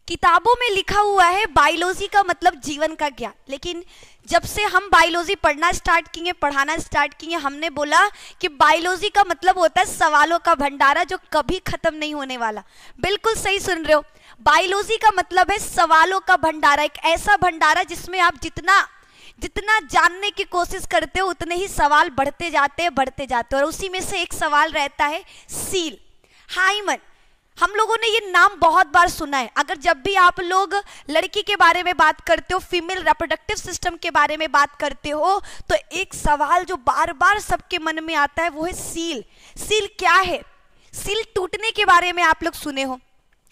किताबों में लिखा हुआ है बायोलॉजी का मतलब जीवन का ज्ञान, लेकिन जब से हम बायोलॉजी पढ़ना स्टार्ट किए, पढ़ाना स्टार्ट किए, हमने बोला कि बायोलॉजी का मतलब होता है सवालों का भंडारा जो कभी खत्म नहीं होने वाला। बिल्कुल सही सुन रहे हो, बायोलॉजी का मतलब है सवालों का भंडारा, एक ऐसा भंडारा जिसमें आप जितना जानने की कोशिश करते हो उतने ही सवाल बढ़ते जाते हैं और उसी में से एक सवाल रहता है सील, हाइमन। हम लोगों ने ये नाम बहुत बार सुना है। अगर जब भी आप लोग लड़की के बारे में बात करते हो, फीमेल रिप्रोडक्टिव सिस्टम के बारे में बात करते हो, तो एक सवाल जो बार बार सबके मन में आता है वो है सील। सील क्या है? सील टूटने के बारे में आप लोग सुने हो,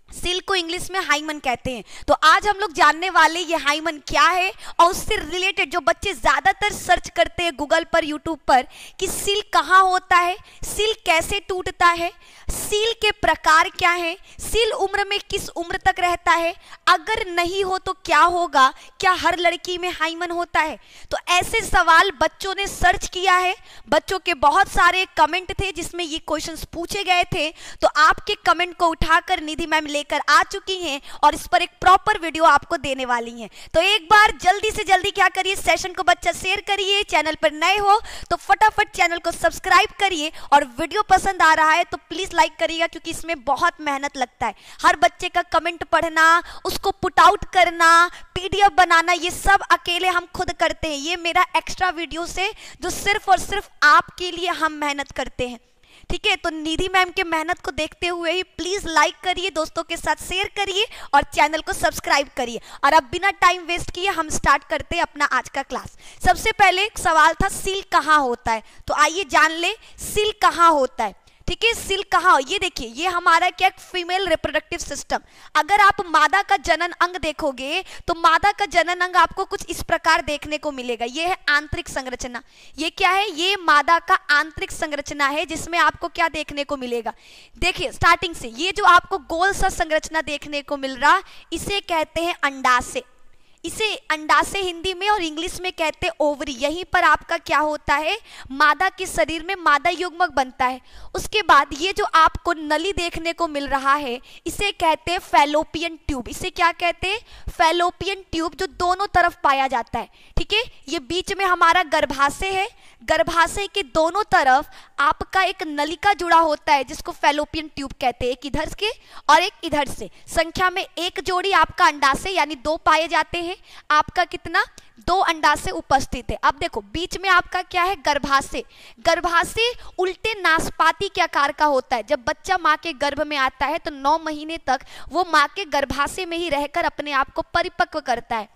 सील को इंग्लिश में हाइमन कहते हैं। तो आज हम लोग जानने वाले ये हाइमन क्या है और उससे रिलेटेड जो बच्चे ज्यादातर सर्च करते हैं गूगल पर, यूट्यूब पर कि सील कहाँ होता है, सील कैसे टूटता है, सील के प्रकार क्या है, सील उम्र में किस उम्र तक रहता है, अगर नहीं हो तो क्या होगा, क्या हर लड़की में हाइमन होता है। तो ऐसे सवाल बच्चों ने सर्च किया है, बच्चों के बहुत सारे कमेंट थे जिसमें ये क्वेश्चंस पूछे गए थे। तो आपके कमेंट को उठाकर निधि मैम लेकर आ चुकी हैं और इस पर एक प्रॉपर वीडियो आपको देने वाली हैं। तो एक बार जल्दी से जल्दी क्या करिए, सेशन को बच्चा शेयर करिए, चैनल पर नए हो तो फटाफट चैनल को सब्सक्राइब करिए और वीडियो पसंद आ रहा है तो प्लीज लाइक करिएगा, क्योंकि इसमें बहुत मेहनत लगता है। हर बच्चे का कमेंट पढ़ना, उसको पुट आउट करना, पीडीएफ बनाना, ये सब अकेले हम खुद करते हैं। ये मेरा एक्स्ट्रा वीडियो से जो सिर्फ और सिर्फ आपके लिए हम मेहनत करते हैं, ठीक है। तो निधि मैम के मेहनत को देखते हुए ही प्लीज लाइक करिए, दोस्तों के साथ शेयर करिए और चैनल को सब्सक्राइब करिए। और अब बिना टाइम वेस्ट किए हम स्टार्ट करते हैं अपना आज का क्लास। सबसे पहले एक सवाल था सील कहाँ होता है, तो आइए जान ले सील कहाँ होता है, ठीक है। सील कहाँ, ये देखिए ये हमारा क्या फीमेल रिप्रोडक्टिव सिस्टम। अगर आप मादा का जनन अंग देखोगे तो मादा का जनन अंग आपको कुछ इस प्रकार देखने को मिलेगा। ये है आंतरिक संरचना। ये क्या है? ये मादा का आंतरिक संरचना है जिसमें आपको क्या देखने को मिलेगा। देखिए स्टार्टिंग से ये जो आपको गोल सा संरचना देखने को मिल रहा, इसे कहते हैं अंडाशय। इसे अंडाशय हिंदी में और इंग्लिश में कहते हैं ओवरी। यहीं पर आपका क्या होता है, मादा के शरीर में मादा युग्मक बनता है। उसके बाद ये जो आपको नली देखने को मिल रहा है इसे कहते हैं फैलोपियन ट्यूब। इसे क्या कहते हैं? फैलोपियन ट्यूब, जो दोनों तरफ पाया जाता है, ठीक है। ये बीच में हमारा गर्भाशय है, गर्भाशय के दोनों तरफ आपका एक नलिका जुड़ा होता है जिसको फैलोपियन ट्यूब कहते हैं, एक इधर से और एक इधर से। संख्या में एक जोड़ी आपका अंडाशय यानी 2 पाए जाते हैं। आपका कितना? 2 अंडाशय उपस्थित है। अब देखो बीच में आपका क्या है? गर्भाशय। गर्भाशय उल्टे नाशपाती के आकार का होता है। जब बच्चा माँ के गर्भ में आता है तो 9 महीने तक वो माँ के गर्भाशय में ही रहकर अपने आप को परिपक्व करता है।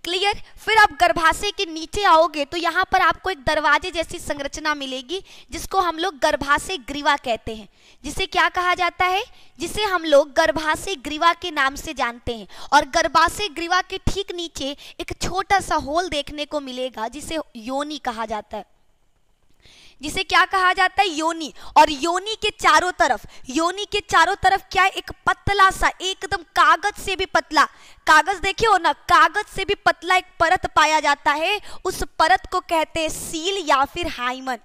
क्लियर? फिर आप गर्भाशय के नीचे आओगे तो यहाँ पर आपको एक दरवाजे जैसी संरचना मिलेगी जिसको हम लोग गर्भाशय ग्रीवा कहते हैं। जिसे क्या कहा जाता है? जिसे हम लोग गर्भाशय ग्रीवा के नाम से जानते हैं। और गर्भाशय ग्रीवा के ठीक नीचे एक छोटा सा होल देखने को मिलेगा जिसे योनि कहा जाता है। जिसे क्या कहा जाता है? योनि। और योनि के चारों तरफ क्या है? एक पतला सा, एकदम कागज से भी पतला, कागज देखे हो ना, कागज से भी पतला एक परत पाया जाता है। उस परत को कहते हैं सील या फिर हाइमन,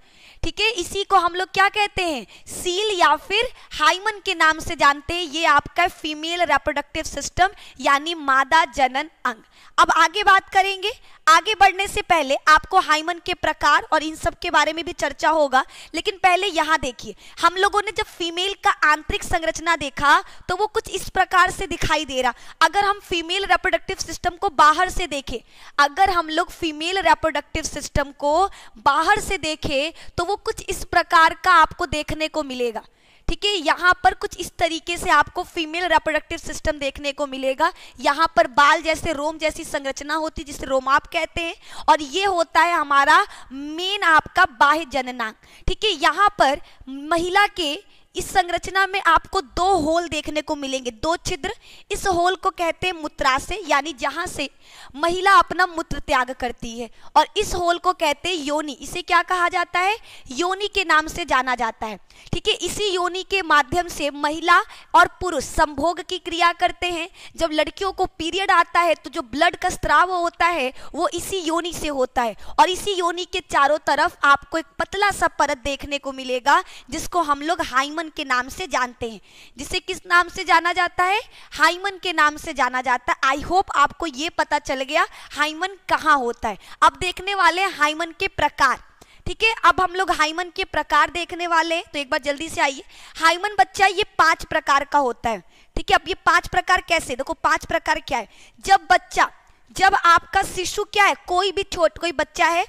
ठीक है। इसी को हम लोग क्या कहते हैं? सील या फिर हाइमन के नाम से जानते हैं। ये आपका फीमेल रिप्रोडक्टिव सिस्टम यानी मादा जनन अंग। अब आगे बात करेंगे। आगे बढ़ने से पहले आपको हाइमन के प्रकार और इन सब के बारे में भी चर्चा होगा, लेकिन पहले यहाँ देखिए, हम लोगों ने जब फीमेल का आंतरिक संरचना देखा तो वो कुछ इस प्रकार से दिखाई दे रहा। अगर हम फीमेल रिप्रोडक्टिव सिस्टम को बाहर से देखें, अगर हम लोग फीमेल रिप्रोडक्टिव सिस्टम को बाहर से देखें तो वो कुछ इस प्रकार का आपको देखने को मिलेगा, ठीक है। यहाँ पर कुछ इस तरीके से आपको फीमेल रिप्रोडक्टिव सिस्टम देखने को मिलेगा। यहाँ पर बाल जैसे, रोम जैसी संरचना होती है जिसे रोमाप कहते हैं, और ये होता है हमारा मेन आपका बाह्य जननांग, ठीक है। यहाँ पर महिला के इस संरचना में आपको 2 होल देखने को मिलेंगे, 2 छिद्र। इस होल को कहते हैं मूत्राशय यानी जहां से महिला अपना मूत्र त्याग करती है, और इस होल को कहते हैं योनि। इसे क्या कहा जाता है? योनि के नाम से जाना जाता है, ठीक है। इसी योनि के माध्यम से महिला और पुरुष संभोग की क्रिया करते हैं। जब लड़कियों को पीरियड आता है तो जो ब्लड का स्राव होता है वो इसी योनि से होता है, और इसी योनि के चारों तरफ आपको एक पतला सा परत देखने को मिलेगा जिसको हम लोग हाइमन हाइमन के नाम से जानते हैं। जिसे किस नाम से जाना जाता है? हाइमन के नाम से जाना जाता है। आई होप आपको ये पता चल गया हाइमन कहाँ होता है। अब देखने वाले हैं हाइमन के प्रकार। ठीक है, अब हम लोग हाइमन के प्रकार देखने वाले हैं, तो एक बार जल्दी से आइए। हाइमन बच्चा ये 5 प्रकार का होता है। ठीक है, अब ये 5 प्रकार कैसे? देखो 5 प्रकार क्या है। जब आपका शिशु क्या है, कोई बच्चा है,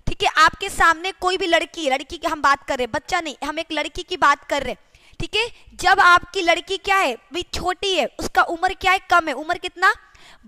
ठीक है, आपके सामने कोई भी लड़की की हम बात कर रहे हैं, बच्चा नहीं, हम एक लड़की की बात कर रहे हैं। ठीक है, जब आपकी लड़की क्या है, भी छोटी है, उसका उम्र क्या है, कम है, उम्र कितना?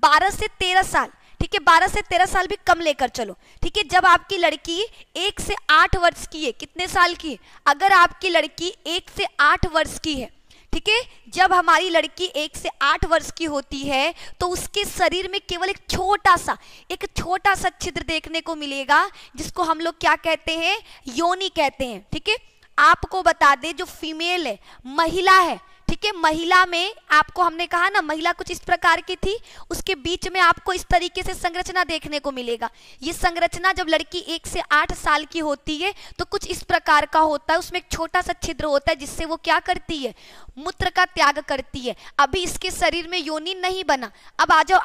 12 से 13 साल। ठीक है, 12 से 13 साल भी कम लेकर चलो। ठीक है, जब आपकी लड़की 1 से 8 वर्ष की है, कितने साल की? अगर आपकी लड़की 1 से 8 वर्ष की है, ठीक है, जब हमारी लड़की 1 से 8 वर्ष की होती है तो उसके शरीर में केवल एक छोटा सा छिद्र देखने को मिलेगा, जिसको हम लोग क्या कहते हैं? योनि कहते हैं। ठीक है, आपको बता दें, जो फीमेल है, महिला है, ठीक है, महिला में आपको हमने कहा ना, महिला कुछ इस प्रकार की थी, उसके बीच में आपको इस तरीके से संरचना देखने को मिलेगा। ये संरचना जब लड़की 1 से 8 साल की होती है तो कुछ इस प्रकार का होता है, उसमें एक छोटा सा छिद्र होता है, जिससे वो क्या करती है? मूत्र का त्याग करती है। अभी इसके शरीर में योनि नहीं बना। अब आ जाओ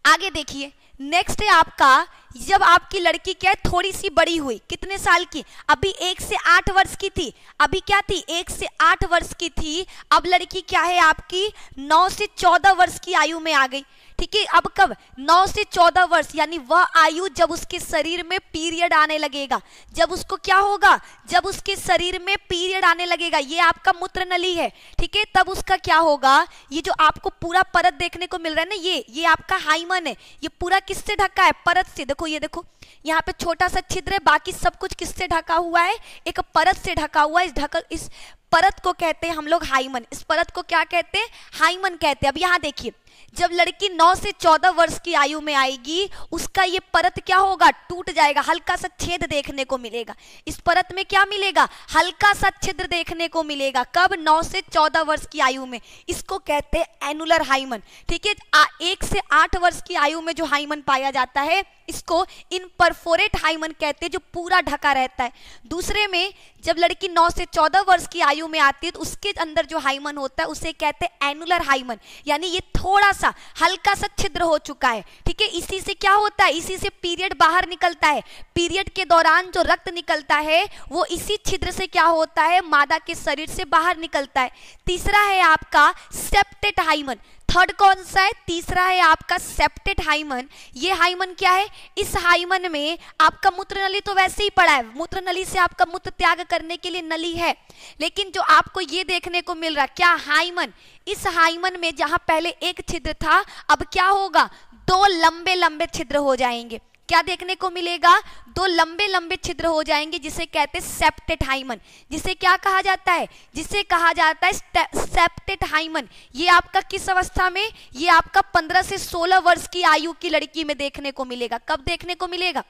आगे देखिए। नेक्स्ट है आपका, जब आपकी लड़की क्या है, थोड़ी सी बड़ी हुई, कितने साल की? अभी 1 से 8 वर्ष की थी। अभी क्या थी? 1 से 8 वर्ष की थी। अब लड़की क्या है आपकी? 9 से 14 वर्ष की आयु में आ गई। ठीक है, अब कब? 9 से 14 वर्ष, यानी वह आयु जब उसके शरीर में पीरियड आने लगेगा। जब उसको क्या होगा? जब उसके शरीर में पीरियड आने लगेगा, ये आपका मूत्र नली है। ठीक है, तब उसका क्या होगा? ये जो आपको पूरा परत देखने को मिल रहा है ना, ये आपका हाइमन है। ये पूरा किससे ढका है? परत से। देखो ये देखो, यहाँ पे छोटा सा छिद्र है, बाकी सब कुछ किससे ढका हुआ है? एक परत से ढका हुआ है। इस परत को कहते हैं हम लोग हाइमन। इस परत को क्या कहते हैं? हाइमन कहते हैं। अब यहाँ देखिए, जब लड़की 9 से 14 वर्ष की आयु में आएगी, उसका ये परत क्या होगा? टूट जाएगा, हल्का सा छेद देखने को मिलेगा। इस परत में क्या मिलेगा? हल्का सा छिद्र देखने को मिलेगा। कब? 9 से 14 वर्ष की आयु में। इसको कहते हैं एनुलर हाइमन। ठीक है, 1 से 8 वर्ष की आयु में जो हाइमन पाया जाता है, इसको इनपरफोरेट हाइमन कहते हैं, जो पूरा ढका रहता है। दूसरे में जब लड़की 9 से 14 वर्ष की आयु में आती है तो उसके अंदर जो हाइमन होता है उसे कहते हैं एनुलर हाइमन, यानी ये थोड़ा सा हल्का सा छिद्र हो चुका है। ठीक है, इसी से क्या होता है? इसी से पीरियड बाहर निकलता है। पीरियड के दौरान जो रक्त निकलता है वो इसी छिद्र से क्या होता है? मादा के शरीर से बाहर निकलता है। तीसरा है आपका सेप्टेट हाइमन। थर्ड कौन सा है? तीसरा है आपका सेप्टेट हाइमन। ये हाइमन क्या है? इस हाइमन में आपका मूत्र नली तो वैसे ही पड़ा है, मूत्र नली से आपका मूत्र त्याग करने के लिए नली है, लेकिन जो आपको ये देखने को मिल रहा क्या? हाइमन। इस हाइमन में जहां पहले एक छिद्र था, अब क्या होगा? 2 लंबे लंबे छिद्र हो जाएंगे। क्या देखने को मिलेगा? 2 लंबे लंबे छिद्र हो जाएंगे, जिसे कहते हैं सेप्टेट हाइमन। जिसे क्या कहा जाता है? जिसे कहा जाता है सेप्टेट हाइमन। ये आपका किस अवस्था में? ये आपका 15 से 16 वर्ष की आयु की लड़की में देखने को मिलेगा। कब देखने को मिलेगा?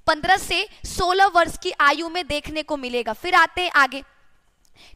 15 से 16 वर्ष की आयु में देखने को मिलेगा। फिर आते हैं आगे।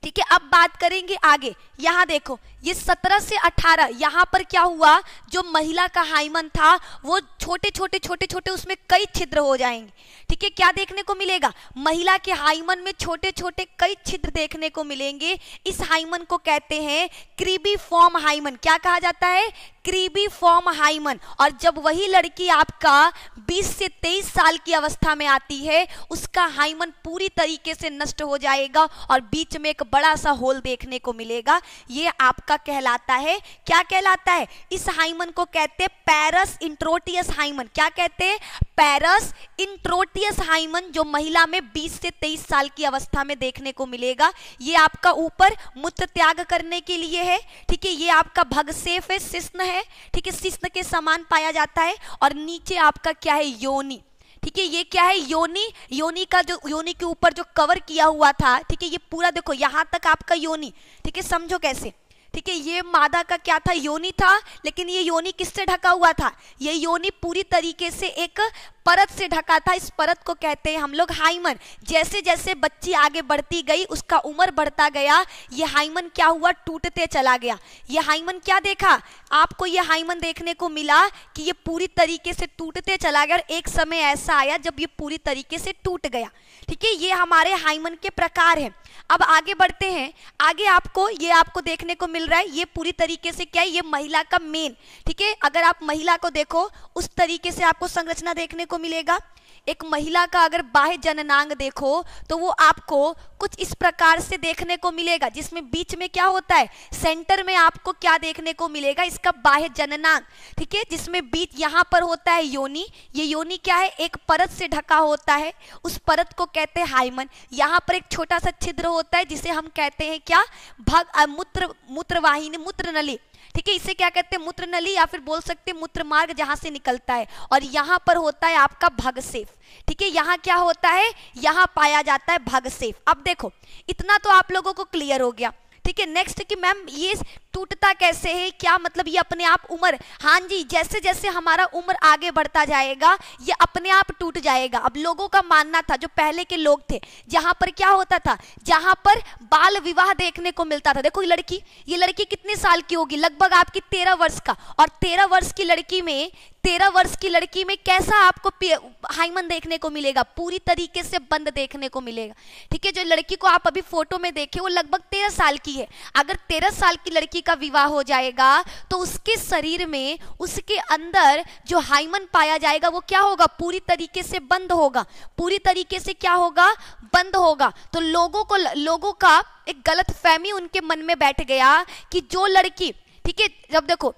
ठीक है, अब बात करेंगे आगे। यहां देखो, ये 17 से 18, यहां पर क्या हुआ? जो महिला का हाइमन था वो छोटे छोटे उसमें कई छिद्र हो जाएंगे। ठीक है, क्या देखने को मिलेगा? महिला के हाइमन में छोटे छोटे कई छिद्र देखने को मिलेंगे। इस हाइमन को कहते हैं क्रीबीफॉर्म हाइमन। क्या कहा जाता है? क्रीबीफॉर्म हाइमन। और जब वही लड़की आपका 20 से 23 साल की अवस्था में आती है, उसका हाइमन पूरी तरीके से नष्ट हो जाएगा और बीच में एक बड़ा सा होल देखने को मिलेगा। ये आपका कहलाता है, क्या कहलाता है? इस हाइमन को कहते हैं पैरस इंट्रोटियस हाइमन। क्या कहते हैं? पैरस इंट्रोटियस हाइमन, जो महिला में 20 से 23 साल की अवस्था में देखने को मिलेगा। ये आपका ऊपर मूत्र त्याग करने के लिए है। ठीक है, ये आपका भगसेफ है, शिश्न है। ठीक है, शिश्न के समान पाया जाता है। और नीचे आपका क्या है? योनि। ठीक है, ये क्या है? योनि। योनि का जो योनि के ऊपर जो कवर किया हुआ था, ठीक है, ये पूरा देखो यहां तक आपका योनि। ठीक है, समझो कैसे। ठीक है, ये मादा का क्या था? योनि था, लेकिन ये योनि किससे ढका हुआ था? ये योनि पूरी तरीके से एक परत से ढका था। इस परत को कहते हैं हम लोग हाइमन। जैसे जैसे बच्ची आगे बढ़ती गई, उसका उम्र बढ़ता गया, ये हाइमन क्या हुआ? टूटते चला गया। ये हाइमन क्या देखा आपको? ये हाइमन देखने को मिला कि ये पूरी तरीके से टूटते चला गया। और एक समय ऐसा आया जब ये पूरी तरीके से टूट गया। ठीक है, ये हमारे हाइमन के प्रकार हैं। अब आगे बढ़ते हैं। आगे आपको देखने को मिल रहा है, ये पूरी तरीके से क्या है, ये महिला का मेन, ठीक है। अगर आप महिला को देखो उस तरीके से आपको संरचना देखने को मिलेगा। एक महिला का अगर बाह्य जननांग देखो तो वो आपको कुछ इस प्रकार से देखने को मिलेगा, जिसमें बीच में क्या होता है, सेंटर में आपको क्या देखने को मिलेगा, इसका बाह्य जननांग, ठीक है। जिसमें बीच यहाँ पर होता है योनि। ये योनि क्या है, एक परत से ढका होता है, उस परत को कहते हैं हाइमन। यहाँ पर एक छोटा सा छिद्र होता है जिसे हम कहते हैं क्या, मूत्रवाहिनी, मूत्र नली, ठीक है। इसे क्या कहते हैं, मूत्र नली, या फिर बोल सकते हैं मूत्र मार्ग, जहां से निकलता है। और यहाँ पर होता है आपका भगसेफ, ठीक है। यहाँ क्या होता है, यहाँ पाया जाता है भगसेफ। अब देखो इतना तो आप लोगों को क्लियर हो गया, ठीक है। नेक्स्ट कि मैम ये टूटता कैसे है, क्या मतलब ये अपने आप उम्र, हाँ जी, जैसे जैसे हमारा उम्र आगे बढ़ता जाएगा ये अपने आप टूट जाएगा। अब लोगों का मानना था, जो पहले के लोग थे, जहां पर क्या होता था, जहां पर बाल विवाह देखने को मिलता था। देखो ये लड़की कितने साल की होगी, लगभग आपकी 13 वर्ष का, और 13 वर्ष की लड़की में कैसा आपको हाइमन देखने को मिलेगा, पूरी तरीके से बंद देखने को मिलेगा, ठीक है। जो लड़की को आप अभी फोटो में देखे वो लगभग 13 साल की है। अगर 13 साल की लड़की का विवाह हो जाएगा तो उसके शरीर में, उसके अंदर जो हाइमन पाया जाएगा वो क्या होगा, पूरी तरीके से बंद होगा, पूरी तरीके से क्या होगा, बंद होगा। तो लोगों का एक गलत फहमी उनके मन में बैठ गया कि जो लड़की, ठीक है, जब देखो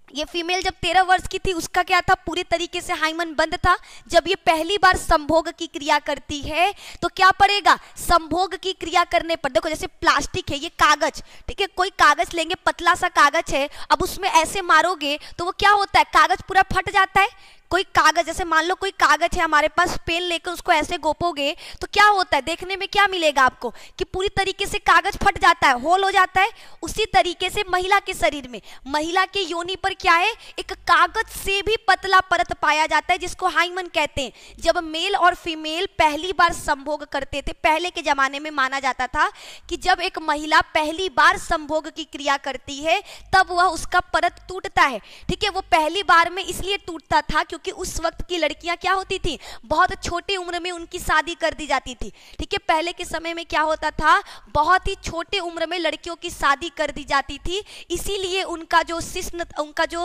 ये फीमेल जब 13 वर्ष की थी उसका क्या था, पूरी तरीके से हाइमन बंद था। जब ये पहली बार संभोग की क्रिया करती है तो क्या पड़ेगा, संभोग की क्रिया करने पर, देखो जैसे प्लास्टिक है, ये कागज, ठीक है, कोई कागज लेंगे, पतला सा कागज है, अब उसमें ऐसे मारोगे तो वो क्या होता है, कागज पूरा फट जाता है। कोई कागज, जैसे मान लो कोई कागज है हमारे पास, पेन लेकर उसको ऐसे गोपोगे तो क्या होता है, देखने में क्या मिलेगा आपको कि पूरी तरीके से कागज फट जाता है, होल हो जाता है। उसी तरीके से महिला के शरीर में, महिला के योनि पर क्या है, एक कागज से भी पतला परत पाया जाता है जिसको हाइमन कहते हैं। जब मेल और फीमेल पहली बार संभोग करते थे, पहले के जमाने में माना जाता था कि जब एक महिला पहली बार संभोग की क्रिया करती है तब वह उसका परत टूटता है, ठीक है। वो पहली बार में इसलिए टूटता था क्योंकि उस वक्त की लड़कियां क्या होती थी, बहुत छोटी उम्र में उनकी शादी कर दी जाती थी, ठीक है। पहले के समय में क्या होता था, बहुत ही छोटे उम्र में लड़कियों की शादी कर दी जाती थी, इसीलिए उनका जो शिश्न, उनका जो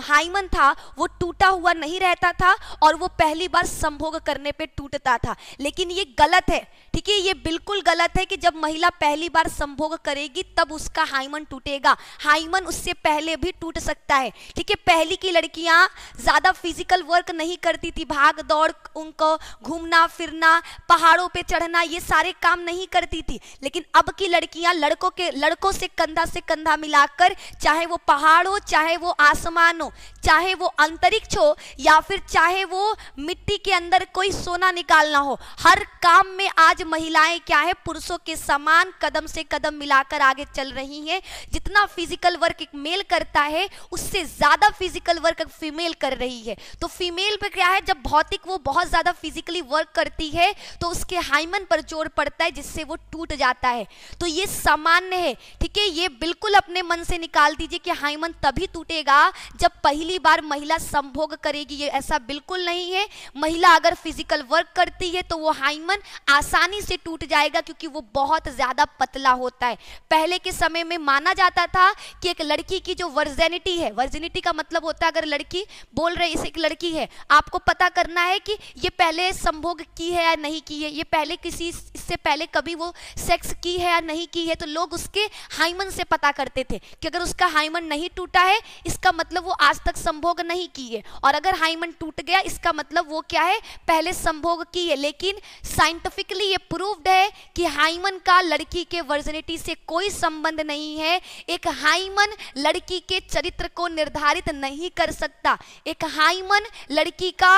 हाइमन था वो टूटा हुआ नहीं रहता था और वो पहली बार संभोग करने पे टूटता था। लेकिन ये गलत है, ठीक है, ये बिल्कुल गलत है कि जब महिला पहली बार संभोग करेगी तब उसका हाइमन टूटेगा। हाइमन उससे पहले भी टूट सकता है, ठीक है। पहली की लड़कियां ज्यादा फिजिकल वर्क नहीं करती थी, भाग दौड़, उनको घूमना फिरना, पहाड़ों पे चढ़ना, ये सारे काम नहीं करती थी। लेकिन अब की लड़कियां लड़कों से कंधा मिलाकर, चाहे वो पहाड़ हो, चाहे वो आसमान हो, चाहे वो अंतरिक्ष हो, या फिर चाहे वो मिट्टी के अंदर कोई सोना निकालना हो, हर काम में आज महिलाएं क्या है, पुरुषों के समान कदम से कदम मिलाकर आगे चल रही हैं। जितना फिजिकल वर्क एक मेल करता है उससे ज्यादा फिजिकल वर्क फीमेल कर रही है। तो फीमेल पे क्या है, जब भौतिक वो बहुत ज्यादा फिजिकली वर्क करती है तो उसके हाइमन पर जोर पड़ता है जिससे वो टूट जाता है। तो ये सामान्य है, ठीक है। ये बिल्कुल अपने मन से निकाल दीजिए कि हाइमन तभी टूटेगा जब पहली बार महिला संभोग करेगी, ये ऐसा बिल्कुल नहीं है। महिला अगर फिजिकल वर्क करती है तो वो हाइमन आसानी से टूट जाएगा क्योंकि वो बहुत ज्यादा पतला होता है। पहले के समय में माना जाता था कि एक लड़की की जो वर्जिनिटी है, वर्जिनिटी का मतलब होता है अगर लड़की बोल रही है, एक लड़की है, आपको पता करना है कि ये पहले संभोग की है या नहीं की है, ये पहले किसी इससे पहले कभी वो सेक्स की है या नहीं की है, तो लोग उसके हाइमन से पता करते थे कि अगर उसका हाइमन नहीं टूटा है इसका मतलब वो आज तक संभोग नहीं की है, और अगर हाइमन टूट गया इसका मतलब वो क्या है, पहले संभोग की है। लेकिन साइंटिफिकली ये प्रूव्ड है कि हाइमन का लड़की के वर्जिनिटी से कोई संबंध नहीं है। एक हाइमन लड़की के चरित्र को निर्धारित नहीं कर सकता। एक हाइमन लड़की का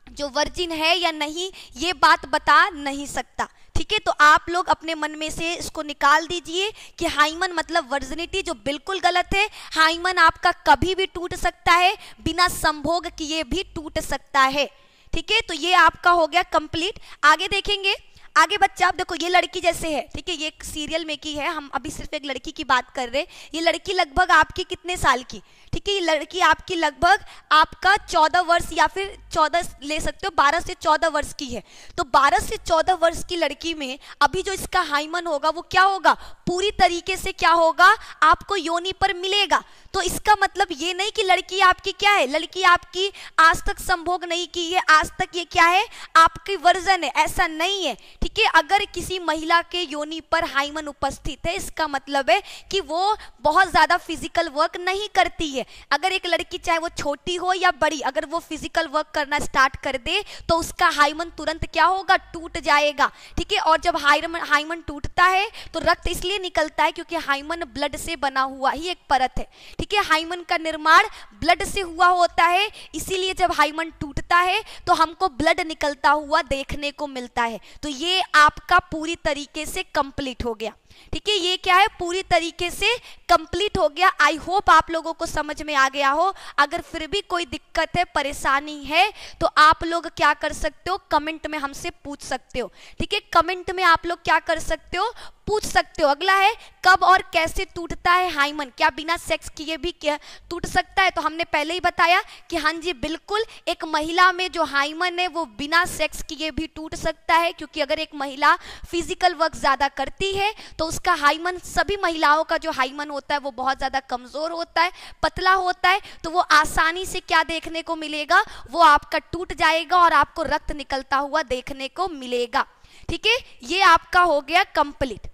जो वर्जिन है या नहीं ये बात बता नहीं सकता, ठीक है। तो आप लोग अपने मन में से इसको निकाल दीजिए कि हाइमन मतलब वर्जिनिटी, जो बिल्कुल गलत है। हाइमन आपका कभी भी टूट सकता है, बिना संभोग किए भी टूट सकता है, ठीक है। तो ये आपका हो गया कंप्लीट। आगे देखेंगे, आगे बच्चा आप देखो, ये लड़की जैसे है, ठीक है, ये एक सीरियल में की है, हम अभी सिर्फ एक लड़की की बात कर रहे हैं। ये लड़की लगभग आपकी कितने साल की, ठीक है, ये लड़की आपकी लगभग आपका 14 वर्ष या फिर 14 ले सकते हो, 12 से 14 वर्ष की है। तो 12 से 14 वर्ष की लड़की में अभी जो इसका हाइमन होगा वो क्या होगा, पूरी तरीके से क्या होगा, आपको योनि पर मिलेगा। तो इसका मतलब ये नहीं कि लड़की आपकी क्या है, लड़की आपकी आज तक संभोग नहीं की है, आज तक ये क्या है, आपकी वर्जन है, ऐसा नहीं है, ठीक है। अगर किसी महिला के योनि पर हाइमन उपस्थित है, इसका मतलब है कि वो बहुत ज्यादा फिजिकल वर्क नहीं करती है। अगर एक लड़की चाहे वो छोटी हो या बड़ी, अगर वो फिजिकल वर्क करना स्टार्ट कर दे तो उसका हाइमन तुरंत क्या होगा, टूट जाएगा, ठीक है। और जब हाइमन टूटता है तो रक्त इसलिए निकलता है क्योंकि हाइमन ब्लड से बना हुआ ही एक परत है, ठीक है। हाइमन का निर्माण ब्लड से हुआ होता है, इसीलिए जब हाइमन टूटता है तो हमको ब्लड निकलता हुआ देखने को मिलता है। तो ये आपका पूरी तरीके से कंप्लीट हो गया, ठीक है। ये क्या है, पूरी तरीके से कंप्लीट हो गया। आई होप आप लोगों को समझ में आ गया हो। अगर फिर भी कोई दिक्कत है, परेशानी है, तो आप लोग क्या कर सकते हो, कमेंट में हमसे पूछ सकते हो, ठीक है। कमेंट में आप लोग क्या कर सकते हो, पूछ सकते हो। अगला है, कब और कैसे टूटता है हाइमन, क्या बिना सेक्स किए भी क्या टूट सकता है? तो हमने पहले ही बताया कि हाँ जी बिल्कुल, एक महिला में जो हाइमन है वो बिना सेक्स किए भी टूट सकता है, क्योंकि अगर एक महिला फिजिकल वर्क ज्यादा करती है तो उसका हाइमन, सभी महिलाओं का जो हाइमन होता है वो बहुत ज्यादा कमजोर होता है, पतला होता है, तो वो आसानी से क्या देखने को मिलेगा, वो आपका टूट जाएगा और आपको रक्त निकलता हुआ देखने को मिलेगा, ठीक है। ये आपका हो गया कंप्लीट,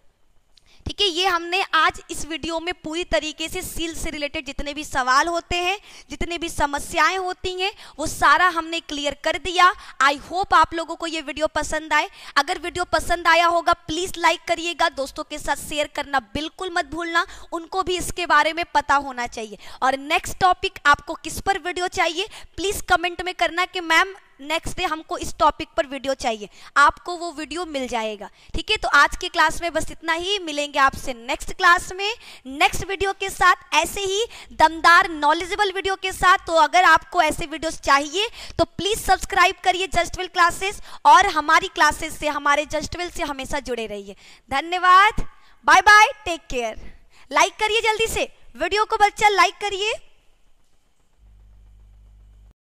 ठीक है। ये हमने आज इस वीडियो में पूरी तरीके से सील से रिलेटेड जितने भी सवाल होते हैं, जितने भी समस्याएं होती हैं, वो सारा हमने क्लियर कर दिया। आई होप आप लोगों को ये वीडियो पसंद आए। अगर वीडियो पसंद आया होगा प्लीज लाइक करिएगा, दोस्तों के साथ शेयर करना बिल्कुल मत भूलना, उनको भी इसके बारे में पता होना चाहिए। और नेक्स्ट टॉपिक आपको किस पर वीडियो चाहिए प्लीज कमेंट में करना कि मैम नेक्स्ट डे हमको इस टॉपिक पर वीडियो चाहिए, आपको वो वीडियो मिल जाएगा, ठीक है। तो आज के क्लास में बस इतना ही, मिलेंगे आपसे नेक्स्ट क्लास में नेक्स्ट वीडियो के साथ, ऐसे ही दमदार नॉलेजेबल वीडियो के साथ। तो अगर आपको ऐसे वीडियोस चाहिए तो प्लीज सब्सक्राइब करिए जस्ट वेल क्लासेस, और हमारी क्लासेस से, हमारे जस्ट वेल से हमेशा जुड़े रहिए। धन्यवाद, bye bye, take care. Like करिए जल्दी से वीडियो को, बच्चा लाइक करिए।